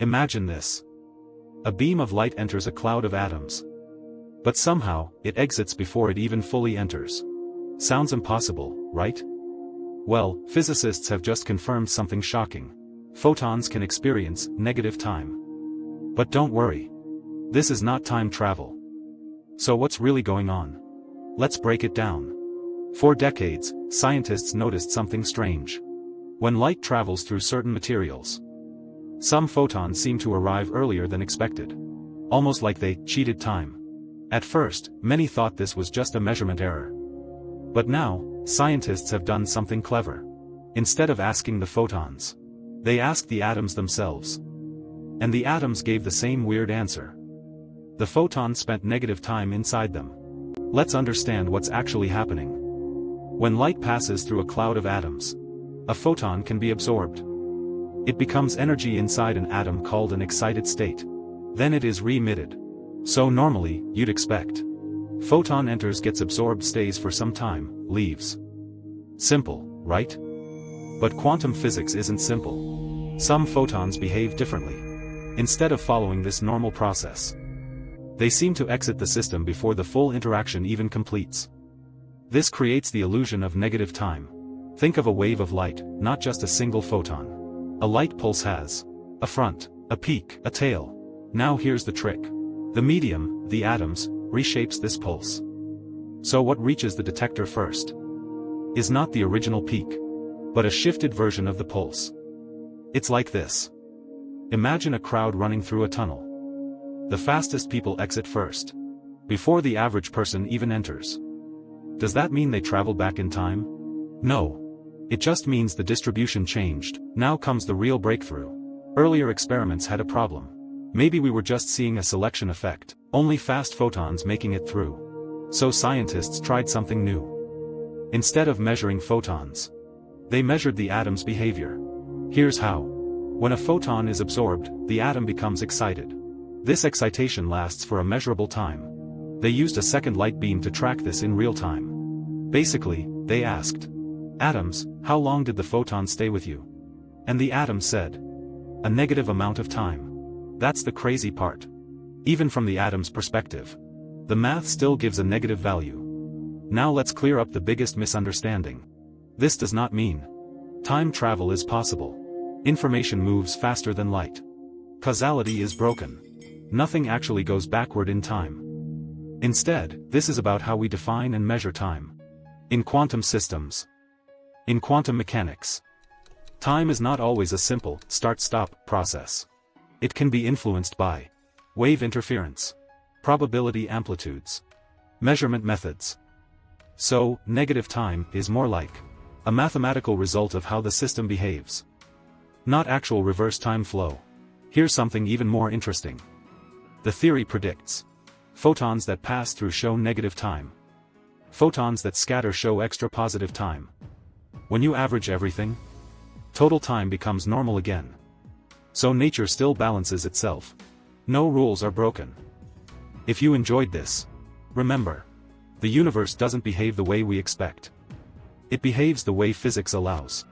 Imagine this. A beam of light enters a cloud of atoms. But somehow, it exits before it even fully enters. Sounds impossible, right? Well, physicists have just confirmed something shocking. Photons can experience negative time. But don't worry. This is not time travel. So what's really going on? Let's break it down. For decades, scientists noticed something strange. When light travels through certain materials, some photons seem to arrive earlier than expected. Almost like they cheated time. At first, many thought this was just a measurement error. But now, scientists have done something clever. Instead of asking the photons, they asked the atoms themselves. And the atoms gave the same weird answer. The photons spent negative time inside them. Let's understand what's actually happening. When light passes through a cloud of atoms, a photon can be absorbed. It becomes energy inside an atom called an excited state. Then it is re-emitted. So normally, you'd expect. Photon enters, gets absorbed, stays for some time, leaves. Simple, right? But quantum physics isn't simple. Some photons behave differently. Instead of following this normal process, they seem to exit the system before the full interaction even completes. This creates the illusion of negative time. Think of a wave of light, not just a single photon. A light pulse has a front, a peak, a tail. Now here's the trick. The medium, the atoms, reshapes this pulse. So what reaches the detector first is not the original peak, but a shifted version of the pulse. It's like this. Imagine a crowd running through a tunnel. The fastest people exit first, before the average person even enters. Does that mean they traveled back in time? No. It just means the distribution changed. Now comes the real breakthrough. Earlier experiments had a problem. Maybe we were just seeing a selection effect, only fast photons making it through. So scientists tried something new. Instead of measuring photons, they measured the atom's behavior. Here's how. When a photon is absorbed, the atom becomes excited. This excitation lasts for a measurable time. They used a second light beam to track this in real time. Basically, they asked atoms, how long did the photon stay with you? And the atom said, a negative amount of time. That's the crazy part. Even from the atom's perspective, the math still gives a negative value. Now let's clear up the biggest misunderstanding. This does not mean time travel is possible. Information moves faster than light. Causality is broken. Nothing actually goes backward in time. Instead, this is about how we define and measure time. In quantum systems, in quantum mechanics, time is not always a simple start-stop process. It can be influenced by wave interference, probability amplitudes, measurement methods. So, negative time is more like a mathematical result of how the system behaves, not actual reverse time flow. Here's something even more interesting. The theory predicts photons that pass through show negative time. Photons that scatter show extra positive time. When you average everything, total time becomes normal again. So nature still balances itself. No rules are broken. If you enjoyed this, remember, the universe doesn't behave the way we expect. It behaves the way physics allows.